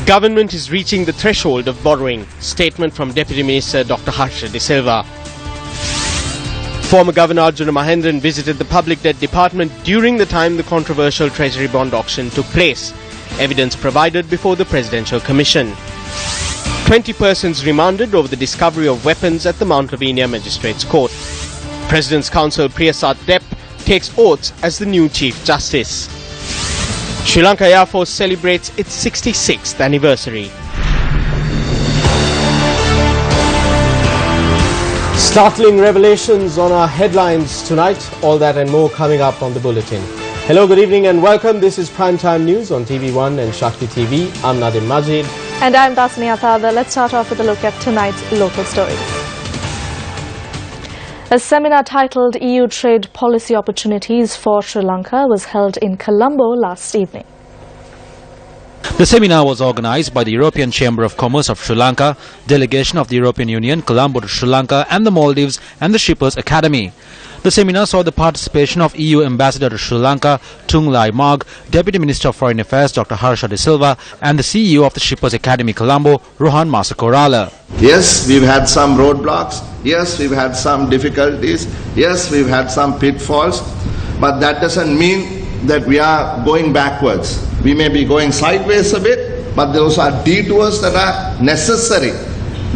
Government is reaching the threshold of borrowing. Statement from Deputy Minister Dr. Prasad Dede. Former Governor Arjuna Mahendran visited the Public Debt Department during the time the controversial Treasury bond auction took place. Evidence provided before the Presidential Commission. 20 persons remanded over the discovery of weapons at the Mount Lavinia Magistrates Court. President's Counsel Prasad Dede takes oaths as the new Chief Justice. Sri Lanka Air Force celebrates its 66th anniversary. Startling revelations on our headlines tonight. All that and more coming up on the bulletin. Hello, good evening and welcome. This is Primetime News on TV1 and Shakti TV. I'm Nadim Majid. And I'm Dasni Athada. Let's start off with a look at tonight's local stories. A seminar titled EU Trade Policy Opportunities for Sri Lanka was held in Colombo last evening. The seminar was organized by the European Chamber of Commerce of Sri Lanka, delegation of the European Union, Colombo to Sri Lanka and the Maldives and the Shippers Academy. The seminar saw the participation of EU Ambassador to Sri Lanka, Tung Lai Mag, Deputy Minister of Foreign Affairs Dr. Harsha De Silva and the CEO of the Shippers Academy Colombo, Rohan Masakorala. Yes, we've had some roadblocks. Yes, we've had some difficulties. Yes, we've had some pitfalls. But that doesn't mean that we are going backwards. We may be going sideways a bit, but those are detours that are necessary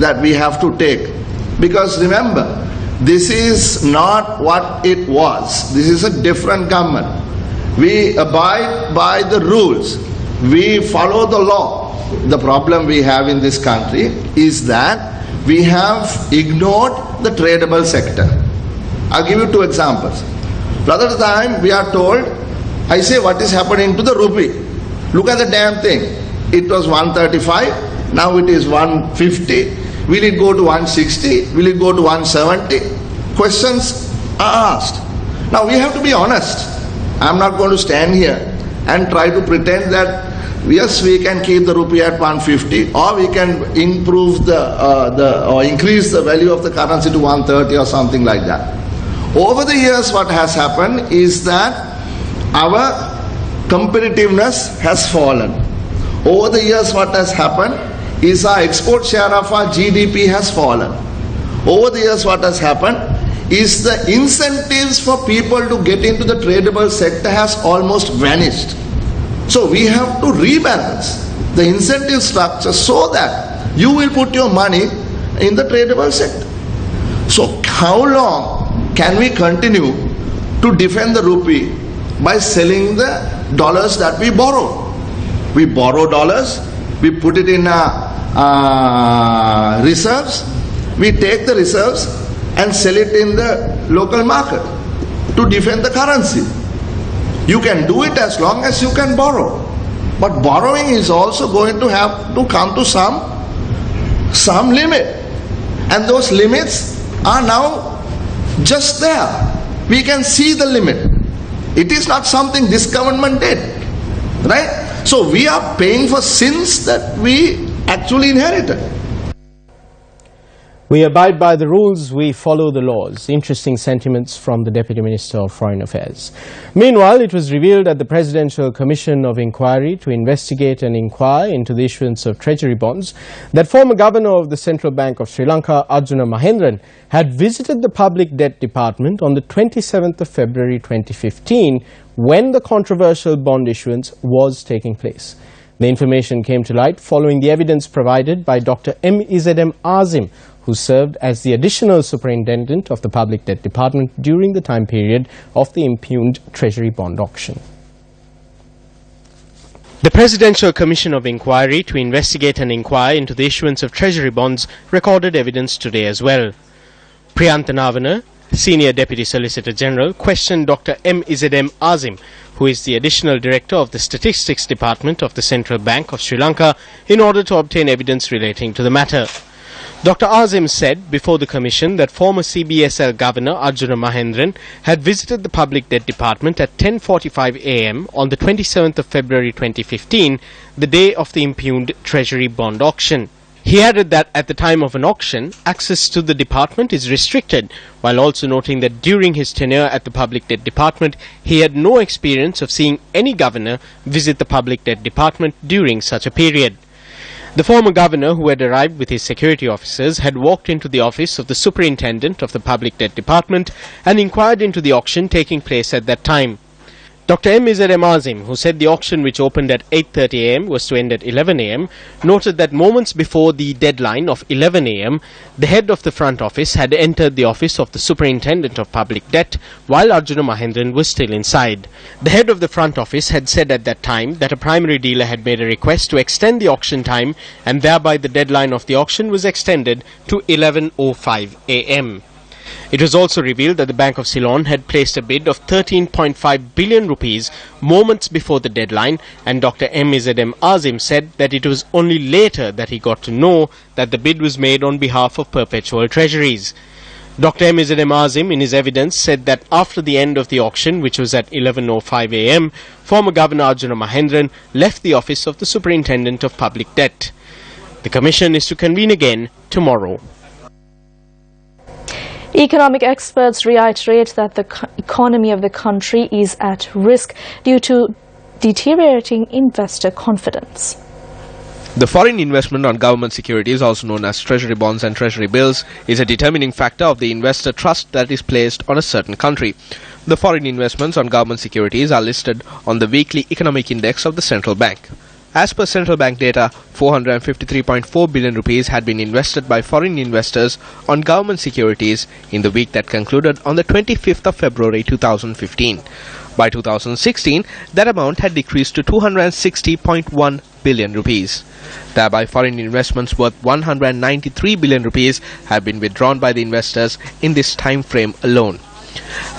that we have to take. Because remember, this is not what it was. This is a different government. We abide by the rules. We follow the law. The problem we have in this country is that we have ignored the tradable sector. I'll give you two examples. Another time we are told, I say, what is happening to the rupee? Look at the damn thing. It was 135, now it is 150. Will it go to 160? Will it go to 170? Questions are asked. Now we have to be honest. I'm not going to stand here and try to pretend that yes, we can keep the rupee at 150 or we can improve or increase the value of the currency to 130 or something like that. Over the years what has happened is that our competitiveness has fallen. Over the years what has happened is our export share of our GDP has fallen. Over the years what has happened is the incentives for people to get into the tradable sector has almost vanished. So we have to rebalance the incentive structure so that you will put your money in the tradable sector. So how long can we continue to defend the rupee by selling the dollars that we borrow? We borrow dollars, we put it in reserves, we take the reserves and sell it in the local market to defend the currency. You can do it as long as you can borrow. But borrowing is also going to have to come to some limit. And those limits are now just there. We can see the limit. It is not something this government did. Right? So we are paying for sins that we actually inherited. We abide by the rules, we follow the laws. Interesting sentiments from the Deputy Minister of Foreign Affairs. Meanwhile, it was revealed at the Presidential Commission of Inquiry to investigate and inquire into the issuance of treasury bonds that former Governor of the Central Bank of Sri Lanka, Arjuna Mahendran, had visited the Public Debt Department on the 27th of February 2015 when the controversial bond issuance was taking place. The information came to light following the evidence provided by Dr. M.Izedem Azim, who served as the additional superintendent of the Public Debt Department during the time period of the impugned Treasury bond auction. The Presidential Commission of Inquiry to investigate and inquire into the issuance of Treasury bonds recorded evidence today as well. Priyantha Navana, Senior Deputy Solicitor General, questioned Dr. M.Izedem Azim, who is the Additional Director of the Statistics Department of the Central Bank of Sri Lanka, in order to obtain evidence relating to the matter. Dr. Azim said before the Commission that former CBSL Governor Arjuna Mahendran had visited the Public Debt Department at 10:45 a.m. on the 27th of February 2015, the day of the impugned Treasury bond auction. He added that at the time of an auction, access to the department is restricted, while also noting that during his tenure at the Public Debt Department, he had no experience of seeing any governor visit the Public Debt Department during such a period. The former governor, who had arrived with his security officers, had walked into the office of the superintendent of the Public Debt Department and inquired into the auction taking place at that time. Dr. M. Azim, who said the auction, which opened at 8:30 am, was to end at 11 am, noted that moments before the deadline of 11 am, the head of the front office had entered the office of the Superintendent of Public Debt while Arjuna Mahendran was still inside. The head of the front office had said at that time that a primary dealer had made a request to extend the auction time, and thereby the deadline of the auction was extended to 11:05 am. It was also revealed that the Bank of Ceylon had placed a bid of 13.5 billion rupees moments before the deadline, and Dr. M. Azim said that it was only later that he got to know that the bid was made on behalf of perpetual treasuries. Dr. M. Azim, in his evidence, said that after the end of the auction, which was at 11:05 am, former Governor Arjuna Mahendran left the office of the Superintendent of Public Debt. The commission is to convene again tomorrow. Economic experts reiterate that the economy of the country is at risk due to deteriorating investor confidence. The foreign investment on government securities, also known as treasury bonds and treasury bills, is a determining factor of the investor trust that is placed on a certain country. The foreign investments on government securities are listed on the weekly economic index of the central bank. As per central bank data, 453.4 billion rupees had been invested by foreign investors on government securities in the week that concluded on the 25th of February 2015. By 2016, that amount had decreased to 260.1 billion rupees. Thereby, foreign investments worth 193 billion rupees have been withdrawn by the investors in this time frame alone.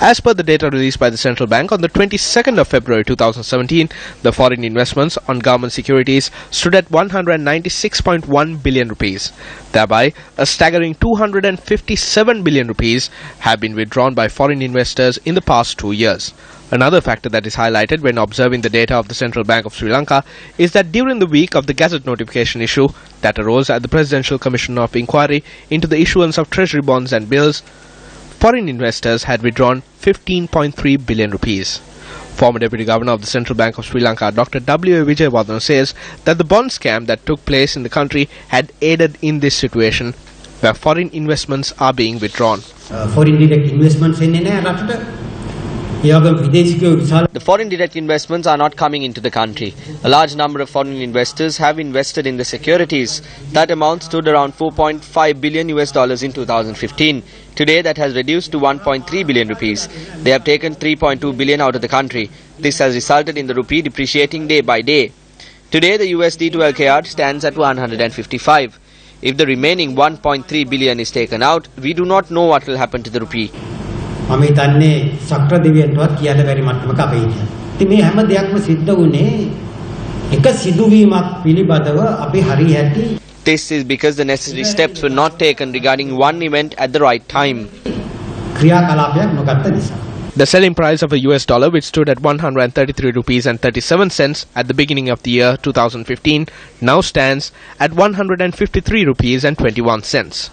As per the data released by the central bank on the 22nd of February 2017, the foreign investments on government securities stood at 196.1 billion rupees. Thereby, a staggering 257 billion rupees have been withdrawn by foreign investors in the past 2 years. Another factor that is highlighted when observing the data of the Central Bank of Sri Lanka is that during the week of the Gazette notification issue that arose at the Presidential Commission of Inquiry into the issuance of treasury bonds and bills, foreign investors had withdrawn 15.3 billion rupees. Former Deputy Governor of the Central Bank of Sri Lanka, Dr. W. Vijayawardena, says that the bond scam that took place in the country had aided in this situation where foreign investments are being withdrawn. Foreign direct investments in The foreign direct investments are not coming into the country. A large number of foreign investors have invested in the securities. That amount stood around $4.5 billion in 2015. Today that has reduced to 1.3 billion rupees. They have taken 3.2 billion out of the country. This has resulted in the rupee depreciating day by day. Today the USD to LKR stands at 155. If the remaining 1.3 billion is taken out, we do not know what will happen to the rupee. මම හිතන්නේ සක්‍ර දෙවියන්ටවත් කියන්න බැරි මට්ටමක අපේ හිටියා. ඉතින් මේ හැම දෙයක්ම සිද්ධ වුණේ එක සිදුවීමක් පිළිබඳව අපි හරි හැටි. This is because the necessary steps were not taken regarding one event at the right time. ක්‍රියාකලාපයක් නොගත්ත නිසා. The selling price of a US dollar, which stood at 133 rupees and 37 cents at the beginning of the year 2015, now stands at 153 rupees and 21 cents.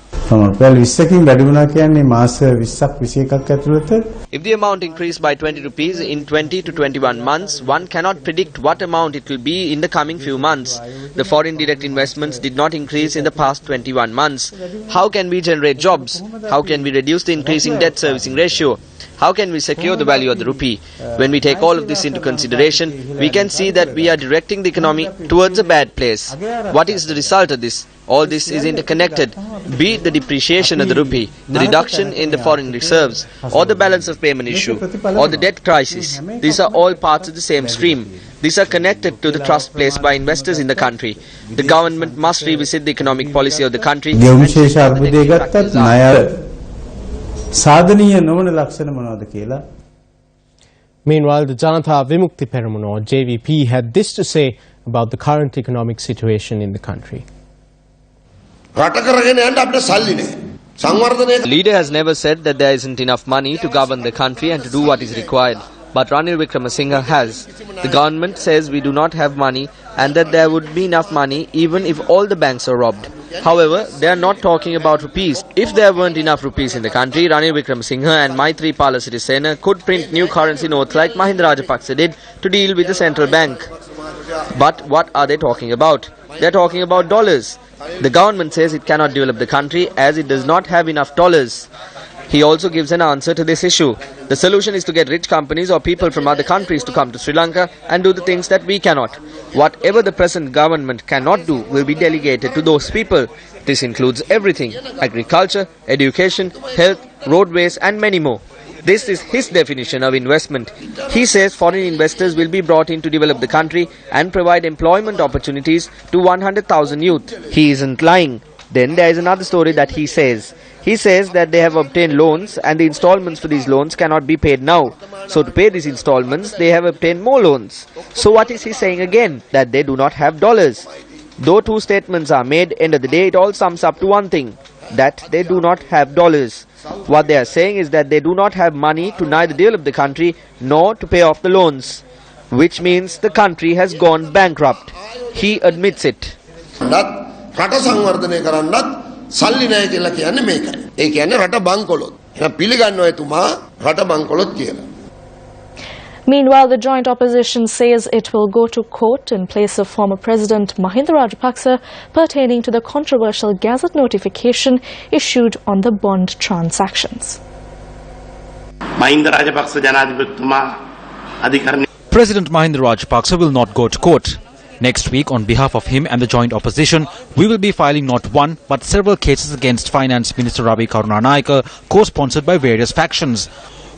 If the amount increased by 20 rupees in 20 to 21 months, one cannot predict what amount it will be in the coming few months. The foreign direct investments did not increase in the past 21 months. How can we generate jobs? How can we reduce the increasing debt servicing ratio? How can we secure the value of the rupee? When we take all of this into consideration, we can see that we are directing the economy towards a bad place. What is the result of this? All this is interconnected, be it the depreciation of the rupee, the reduction in the foreign reserves, or the balance of payment issue, or the debt crisis. These are all parts of the same stream. These are connected to the trust placed by investors in the country. The government must revisit the economic policy of the country. Meanwhile, the Janata Vimukti Peramuna, or JVP, had this to say about the current economic situation in the country. The leader has never said that there isn't enough money to govern the country and to do what is required. But Ranil Wickremesinghe has. The government says we do not have money and that there would be enough money even if all the banks are robbed. However, they are not talking about rupees. If there weren't enough rupees in the country, Ranil Wickremesinghe and Maithripala Sirisena could print new currency notes like Mahinda Rajapaksa did to deal with the central bank. But what are they talking about? They are talking about dollars. The government says it cannot develop the country as it does not have enough dollars. He also gives an answer to this issue. The solution is to get rich companies or people from other countries to come to Sri Lanka and do the things that we cannot. Whatever the present government cannot do will be delegated to those people. This includes everything: agriculture, education, health, roadways and many more. This is his definition of investment. He says foreign investors will be brought in to develop the country and provide employment opportunities to 100,000 youth. He isn't lying. Then there is another story that he says. He says that they have obtained loans and the installments for these loans cannot be paid now. So to pay these installments, they have obtained more loans. So what is he saying again? That they do not have dollars. Though two statements are made, end of the day it all sums up to one thing: that they do not have dollars. What they are saying is that they do not have money to neither develop the country nor to pay off the loans, which means the country has gone bankrupt. He admits it. රට සංවර්ධනය කරන්නත් සල්ලි නැහැ කියලා කියන්නේ මේකයි. ඒ කියන්නේ රට බංකොලොත්. එහෙනම් පිළිගන්නවා එතුමා රට බංකොලොත් කියලා. Meanwhile, the joint opposition says it will go to court in place of former President Mahendran pertaining to the controversial Gazette notification issued on the bond transactions. President Mahendra Rajapaksa will not go to court. Next week, on behalf of him and the joint opposition, we will be filing not one but several cases against Finance Minister Ravi Karunanayake, co-sponsored by various factions.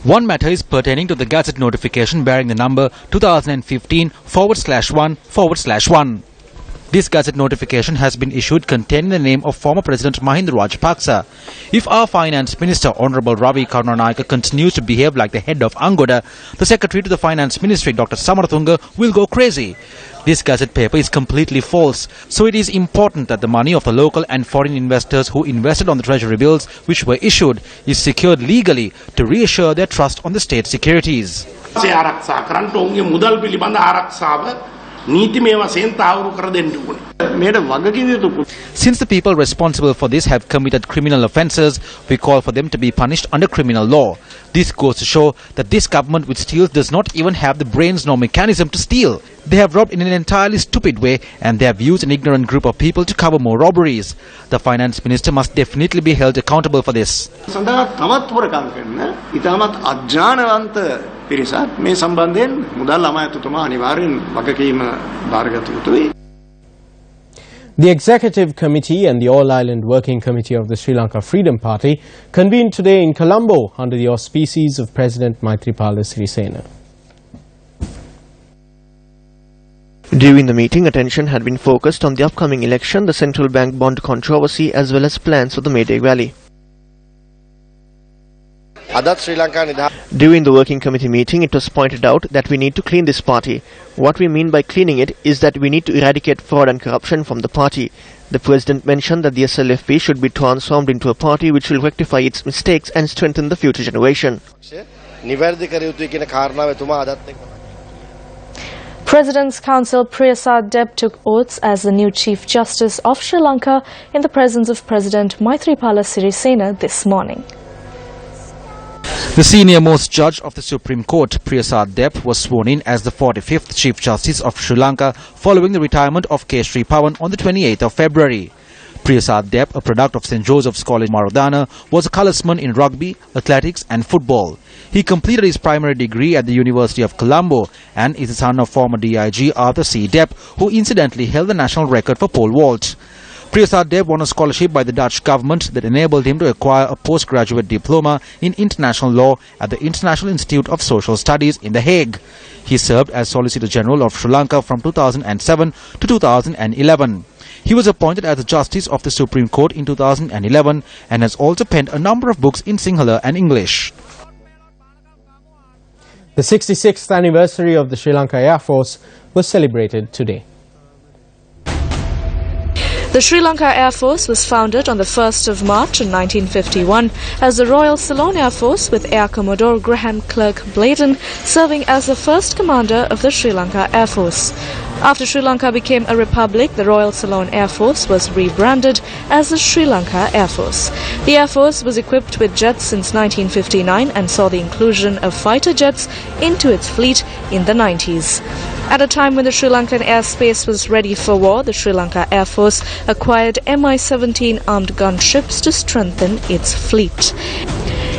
One matter is pertaining to the Gazette notification bearing the number 2015/1/1. This Gazette notification has been issued containing the name of former President Mahendra Rajapaksa. If our Finance Minister, Honorable Ravi Karunanayake, continues to behave like the head of Angoda, the Secretary to the Finance Ministry, Dr. Samaratunga, will go crazy. This Gazette paper is completely false, so it is important that the money of the local and foreign investors who invested on the treasury bills which were issued is secured legally to reassure their trust on the state securities. Since the people responsible for this have committed criminal offences, we call for them to be punished under criminal law. This goes to show that this government which steals does not even have the brains nor mechanism to steal. They have robbed in an entirely stupid way, and they have used an ignorant group of people to cover more robberies. The finance minister must definitely be held accountable for this. The Executive Committee and the AllIsland Working Committee of the Sri Lanka Freedom Party convened today in Colombo under the auspices of President Maithripala Sirisena. During the meeting, attention had been focused on the upcoming election, the central bank bond controversy, as well as plans for the May Day rally. During the working committee meeting, it was pointed out that we need to clean this party. What we mean by cleaning it is that we need to eradicate fraud and corruption from the party. The president mentioned that the SLFP should be transformed into a party which will rectify its mistakes and strengthen the future generation. President's Counsel Prasad Dede took oaths as the new Chief Justice of Sri Lanka in the presence of President Maithripala Sirisena this morning. The senior-most judge of the Supreme Court, Prasad Dede, was sworn in as the 45th Chief Justice of Sri Lanka following the retirement of K. Sri Pawan on the 28th of February. Prasad Dede, a product of St. Joseph's College, Maradana, was a colorsman in rugby, athletics and football. He completed his primary degree at the University of Colombo and is the son of former DIG Arthur C. Dede, who incidentally held the national record for pole vault. Prasad Dede won a scholarship by the Dutch government that enabled him to acquire a postgraduate diploma in international law at the International Institute of Social Studies in The Hague. He served as Solicitor General of Sri Lanka from 2007 to 2011. He was appointed as the Justice of the Supreme Court in 2011 and has also penned a number of books in Sinhala and English. The 66th anniversary of the Sri Lanka Air Force was celebrated today. The Sri Lanka Air Force was founded on the 1st of March in 1951 as the Royal Ceylon Air Force, with Air Commodore Graham Clerk Bladen serving as the first commander of the Sri Lanka Air Force. After Sri Lanka became a republic, the Royal Ceylon Air Force was rebranded as the Sri Lanka Air Force. The Air Force was equipped with jets since 1959 and saw the inclusion of fighter jets into its fleet in the 90s. At a time when the Sri Lankan airspace was ready for war, the Sri Lanka Air Force acquired Mi-17 armed gunships to strengthen its fleet.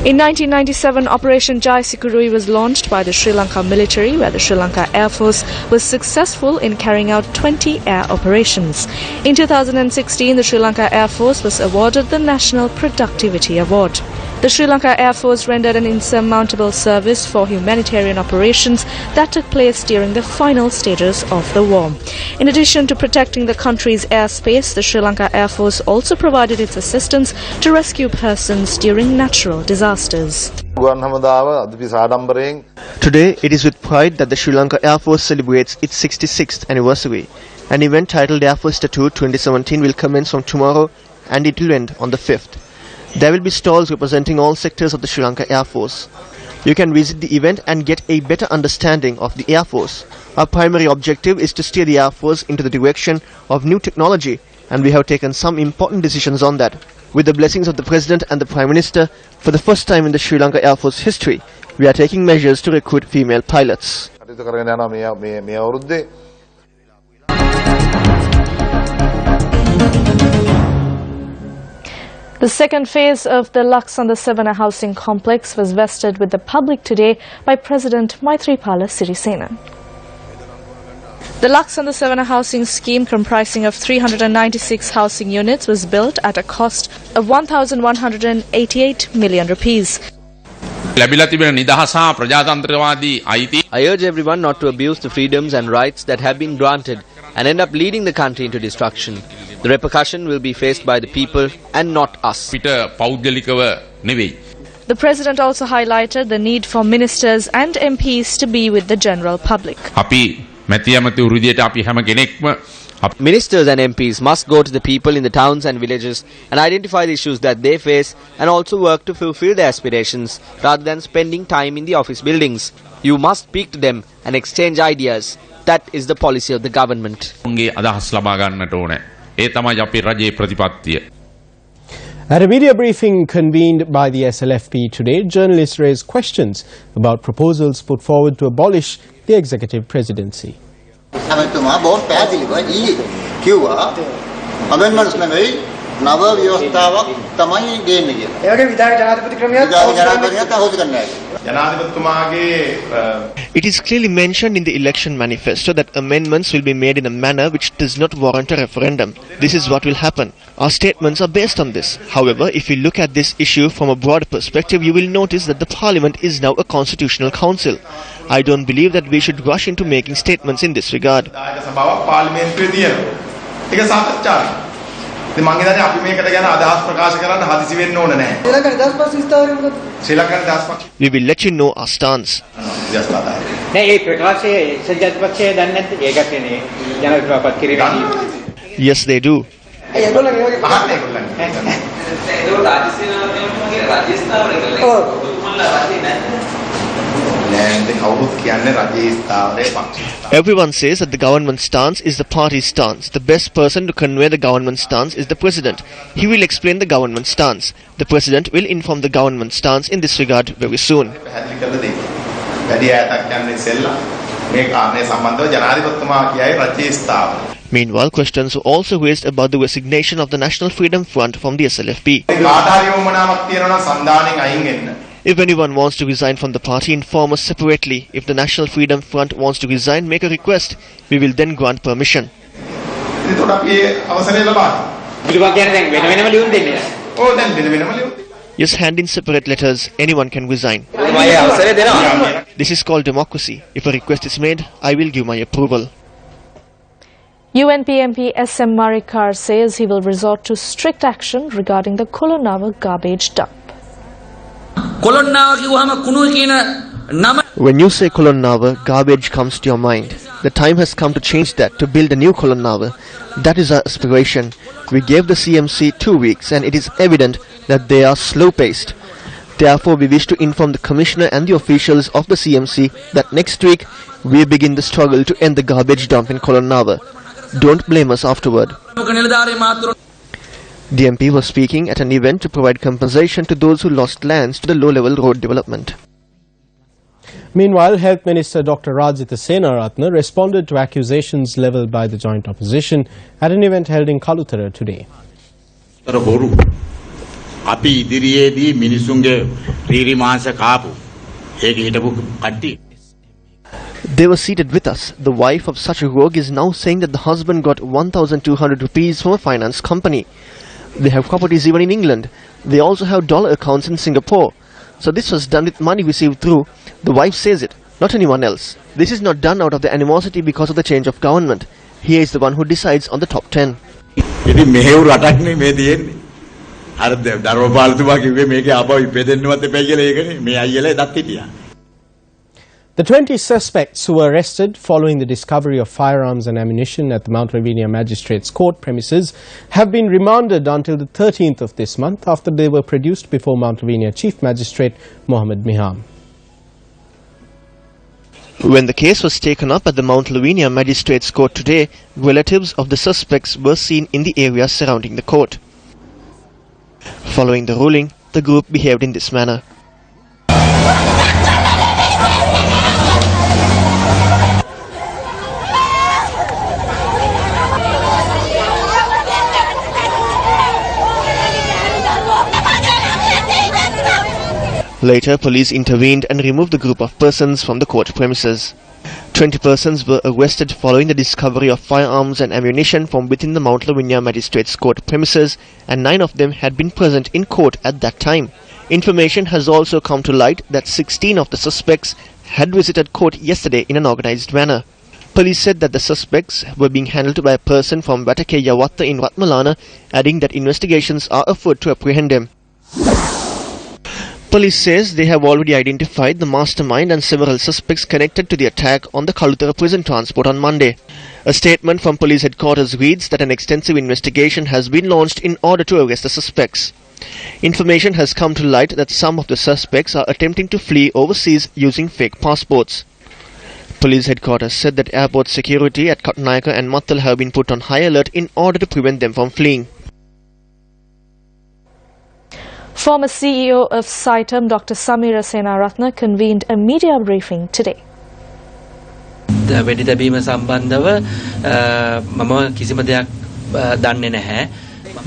In 1997, Operation Jai Sikurui was launched by the Sri Lanka military, where the Sri Lanka Air Force was successful in carrying out 20 air operations. In 2016, the Sri Lanka Air Force was awarded the National Productivity Award. The Sri Lanka Air Force rendered an insurmountable service for humanitarian operations that took place during the final stages of the war. In addition to protecting the country's airspace, the Sri Lanka Air Force also provided its assistance to rescue persons during natural disasters. Today, it is with pride that the Sri Lanka Air Force celebrates its 66th anniversary. An event titled Air Force Tattoo 2017 will commence from tomorrow and it will end on the 5th. There will be stalls representing all sectors of the Sri Lanka Air Force. You can visit the event and get a better understanding of the Air Force. Our primary objective is to steer the Air Force into the direction of new technology, and we have taken some important decisions on that. With the blessings of the President and the Prime Minister, for the first time in the Sri Lanka Air Force history, we are taking measures to recruit female pilots. The second phase of the Laksanda Sevana housing complex was vested with the public today by President Maithripala Sirisena. The Laksanda Sevana housing scheme, comprising of 396 housing units, was built at a cost of 1,188 million rupees. I urge everyone not to abuse the freedoms and rights that have been granted and end up leading the country into destruction. The repercussion will be faced by the people and not us. The President also highlighted the need for ministers and MPs to be with the general public. Ministers and MPs must go to the people in the towns and villages and identify the issues that they face and also work to fulfill their aspirations rather than spending time in the office buildings. You must speak to them and exchange ideas. That is the policy of the government. At a media briefing convened by the SLFP today, journalists raised questions about proposals put forward to abolish the executive presidency. It is clearly mentioned in the election manifesto that amendments will be made in a manner which does not warrant a referendum. This is what will happen. Our statements are based on this. However, if you look at this issue from a broader perspective, you will notice that the Parliament is now a constitutional council. I don't believe that we should rush into making statements in this regard. We will let you know our stance. Yes, they do. Everyone says that the government stance is the party's stance. The best person to convey the government stance is the President. He will explain the government stance. The President will inform the government stance in this regard very soon. Meanwhile, questions were also raised about the resignation of the National Freedom Front from the SLFP. If anyone wants to resign from the party, inform us separately. If the National Freedom Front wants to resign, make a request. We will then grant permission. Yes, hand in separate letters. Anyone can resign. This is called democracy. If a request is made, I will give my approval. UNP MP SM Marikar says he will resort to strict action regarding the Kolonnawa garbage dump. When you say Kolonnawa, garbage comes to your mind. The time has come to change that, to build a new Kolonnawa. That is our aspiration. We gave the CMC 2 weeks and it is evident that they are slow-paced. Therefore, we wish to inform the Commissioner and the officials of the CMC that next week we begin the struggle to end the garbage dump in Kolonnawa. Don't blame us afterward. The MP was speaking at an event to provide compensation to those who lost lands to the low-level road development. Meanwhile, Health Minister Dr. Rajitha Senaratne responded to accusations levelled by the joint opposition at an event held in Kalutara today. They were seated with us. The wife of such a rogue is now saying that the husband got 1,200 rupees from a finance company. They have properties even in England. They also have dollar accounts in Singapore. So this was done with money received through. The wife says it, not anyone else. This is not done out of the animosity because of the change of government. He is the one who decides on the top 10. The 20 suspects who were arrested following the discovery of firearms and ammunition at the Mount Lavinia Magistrates Court premises have been remanded until the 13th of this month after they were produced before Mount Lavinia Chief Magistrate Mohammed Miham. When the case was taken up at the Mount Lavinia Magistrates Court today, relatives of the suspects were seen in the area surrounding the court. Following the ruling, the group behaved in this manner. Later, police intervened and removed the group of persons from the court premises. 20 persons were arrested following the discovery of firearms and ammunition from within the Mount Lavinia Magistrates Court premises, and 9 of them had been present in court at that time. Information has also come to light that 16 of the suspects had visited court yesterday in an organized manner. Police said that the suspects were being handled by a person from Watakeyawatta in Ratmalana, adding that investigations are afoot to apprehend them. Police says they have already identified the mastermind and several suspects connected to the attack on the Kalutara prison transport on Monday. A statement from police headquarters reads that an extensive investigation has been launched in order to arrest the suspects. Information has come to light that some of the suspects are attempting to flee overseas using fake passports. Police headquarters said that airport security at Katnayaka and Mattal have been put on high alert in order to prevent them from fleeing. Former CEO of SITEM, Dr. Samira Senaratne, convened a media briefing today. The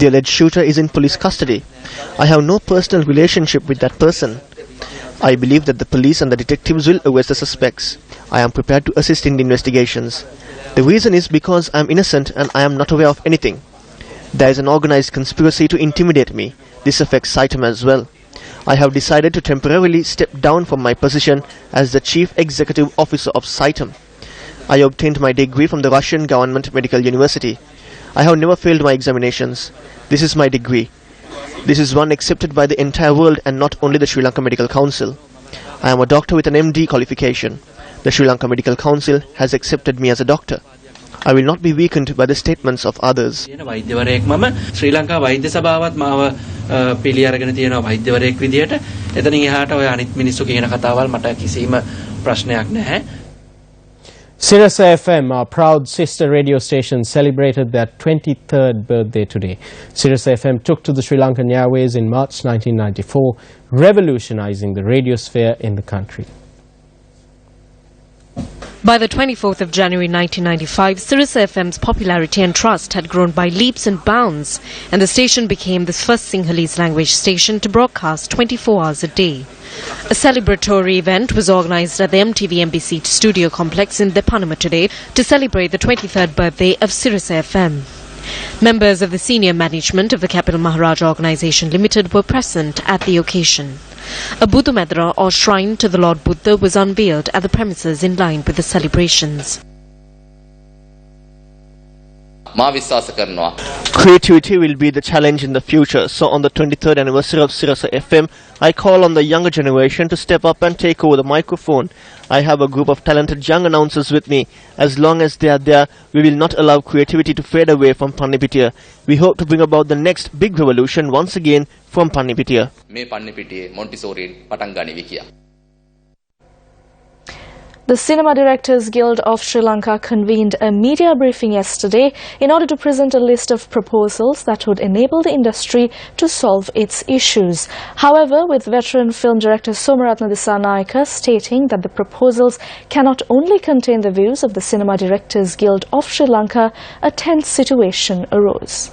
alleged shooter is in police custody. I have no personal relationship with that person. I believe that the police and the detectives will arrest the suspects. I am prepared to assist in the investigations. The reason is because I am innocent and I am not aware of anything. There is an organized conspiracy to intimidate me. This affects SITEM as well. I have decided to temporarily step down from my position as the Chief Executive Officer of SITEM. I obtained my degree from the Russian Government Medical University. I have never failed my examinations. This is my degree. This is one accepted by the entire world and not only the Sri Lanka Medical Council. I am a doctor with an MD qualification. The Sri Lanka Medical Council has accepted me as a doctor. I will not be weakened by the statements of others. Sri Lanka වෛද්‍ය සභාවත් මාව පිළි අරගෙන තියෙනවා වෛද්‍යවරයෙක් විදියට. එතනින් එහාට ඔය අනිත් මිනිස්සු කියන කතාවල් මට කිසිම ප්‍රශ්නයක් නැහැ. Sirius FM, our proud sister radio station, celebrated their 23rd birthday today. Sirius FM took to the Sri Lankan airways in March 1994, revolutionizing the radio sphere in the country. By the 24th of January 1995, Sirius FM's popularity and trust had grown by leaps and bounds, and the station became the first Sinhalese language station to broadcast 24 hours a day. A celebratory event was organised at the MTV MBC studio complex in Depanama today to celebrate the 23rd birthday of Sirius FM. Members of the senior management of the Capital Maharaja Organisation Limited were present at the occasion. A Buddha Madra or shrine to the Lord Buddha was unveiled at the premises in line with the celebrations. Creativity will be the challenge in the future, so on the 23rd anniversary of Sirius FM, I call on the younger generation to step up and take over the microphone. I have a group of talented young announcers with me. As long as they are there, we will not allow creativity to fade away from Pannipitiya. We hope to bring about the next big revolution once again from Pannipitiya. The Cinema Directors Guild of Sri Lanka convened a media briefing yesterday in order to present a list of proposals that would enable the industry to solve its issues. However, with veteran film director Somaratna Dissanayake stating that the proposals cannot only contain the views of the Cinema Directors Guild of Sri Lanka, a tense situation arose.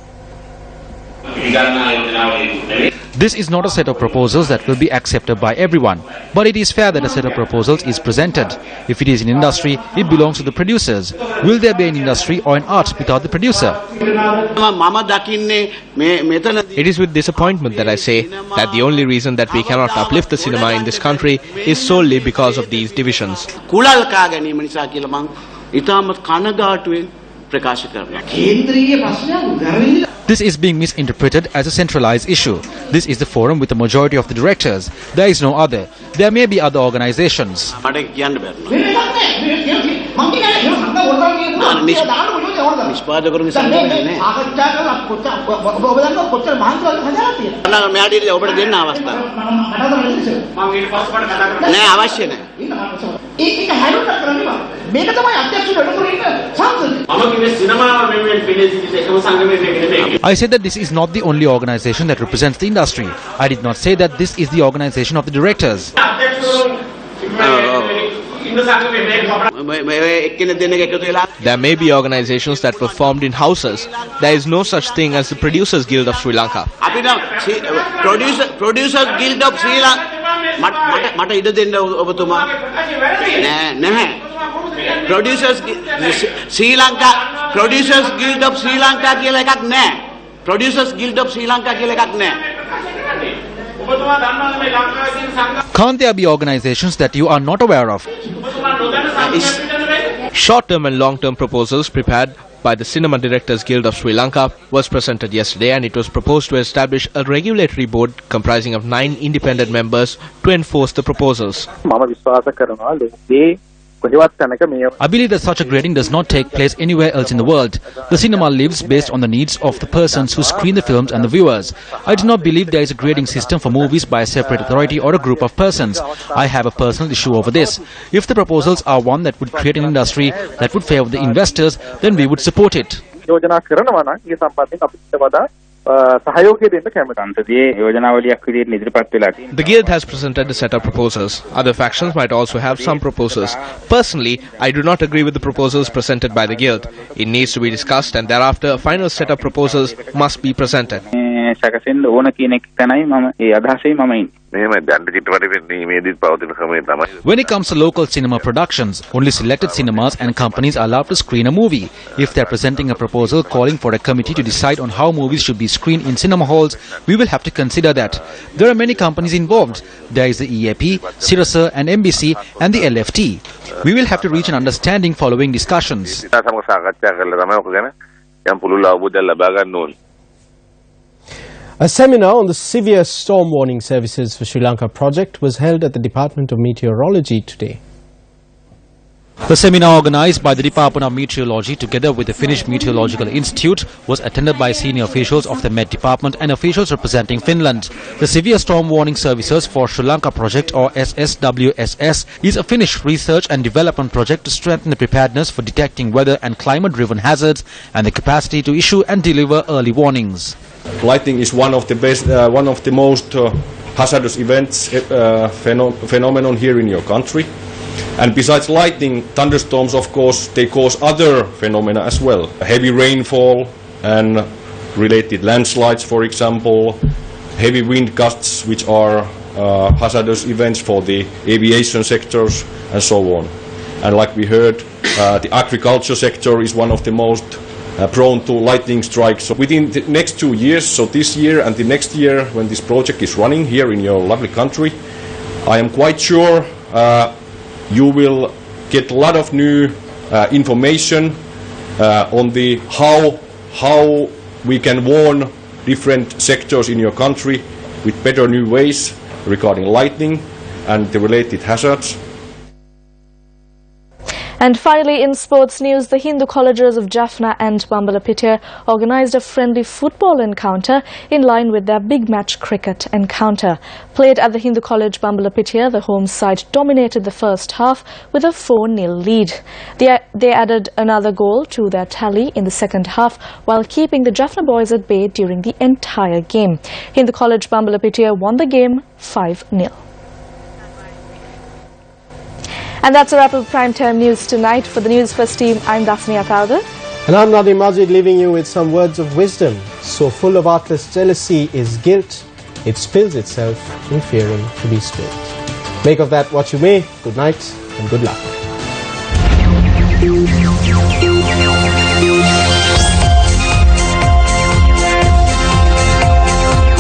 This is not a set of proposals that will be accepted by everyone, but it is fair that a set of proposals is presented. If it is in industry, it belongs to the producers. Will there be an industry or an art without the producer? It is with disappointment that I say that the only reason that we cannot uplift the cinema in this country is solely because of these divisions. This is being misinterpreted as a centralized issue. This is the forum with the majority of the directors. There is no other. There may be other organizations. I said that this is not the only organization that represents the industry. I did not say that this is the organization of the directors. There may be organizations that were formed in houses. There is no such thing as the Producers Guild of Sri Lanka. Producers Guild of Sri Lanka. Producers Sri Lanka. Producers Guild of Sri Lanka කියලා එකක් නැහැ. Producers Guild of Sri Lanka කියලා එකක් නැහැ. Can't there be organizations that you are not aware of? Short-term and long-term proposals prepared by the Cinema Directors Guild of Sri Lanka was presented yesterday, and it was proposed to establish a regulatory board comprising of 9 independent members to enforce the proposals. I believe that such a grading does not take place anywhere else in the world. The cinema lives based on the needs of the persons who screen the films and the viewers. I do not believe there is a grading system for movies by a separate authority or a group of persons. I have a personal issue over this. If the proposals are one that would create an industry that would favor the investors, then we would support it. The guild has presented a set of proposals. Other factions might also have some proposals. Personally, I do not agree with the proposals presented by the guild. It needs to be discussed, and thereafter a final set of proposals must be presented. When it comes to local cinema productions, only selected cinemas and companies are allowed to screen a movie. If they are presenting a proposal calling for a committee to decide on how movies should be screened in cinema halls, we will have to consider that. There are many companies involved. There is the EAP, Sirius and MBC and the LFT. We will have to reach an understanding following discussions. A seminar on the severe storm warning services for Sri Lanka project was held at the Department of Meteorology today. The seminar organized by the Department of Meteorology together with the Finnish Meteorological Institute was attended by senior officials of the Met Department and officials representing Finland. The Severe Storm Warning Services for Sri Lanka project, or SSWSS, is a Finnish research and development project to strengthen the preparedness for detecting weather and climate-driven hazards and the capacity to issue and deliver early warnings. Lightning is one of the best, one of the most hazardous events phenomenon here in your country. And besides lightning, thunderstorms, of course, they cause other phenomena as well. Heavy rainfall and related landslides, for example, heavy wind gusts, which are hazardous events for the aviation sectors, and so on. And like we heard, the agriculture sector is one of the most prone to lightning strikes. So within the next 2 years, so this year and the next year, when this project is running here in your lovely country, I am quite sure you will get a lot of new information on the how we can warn different sectors in your country with better new ways regarding lightning and the related hazards. And finally, in sports news, the Hindu colleges of Jaffna and Bambalapitiya organised a friendly football encounter in line with their big match cricket encounter. Played at the Hindu College Bambalapitiya, the home side dominated the first half with a 4-0 lead. They added another goal to their tally in the second half while keeping the Jaffna boys at bay during the entire game. Hindu College Bambalapitiya won the game 5-0. And that's a wrap of primetime news tonight. For the Newsfirst team, I'm Daphne Akalda. And I'm Nadim Majid, leaving you with some words of wisdom. So full of artless jealousy is guilt, it spills itself in fearing to be spilled. Make of that what you may. Good night and good luck.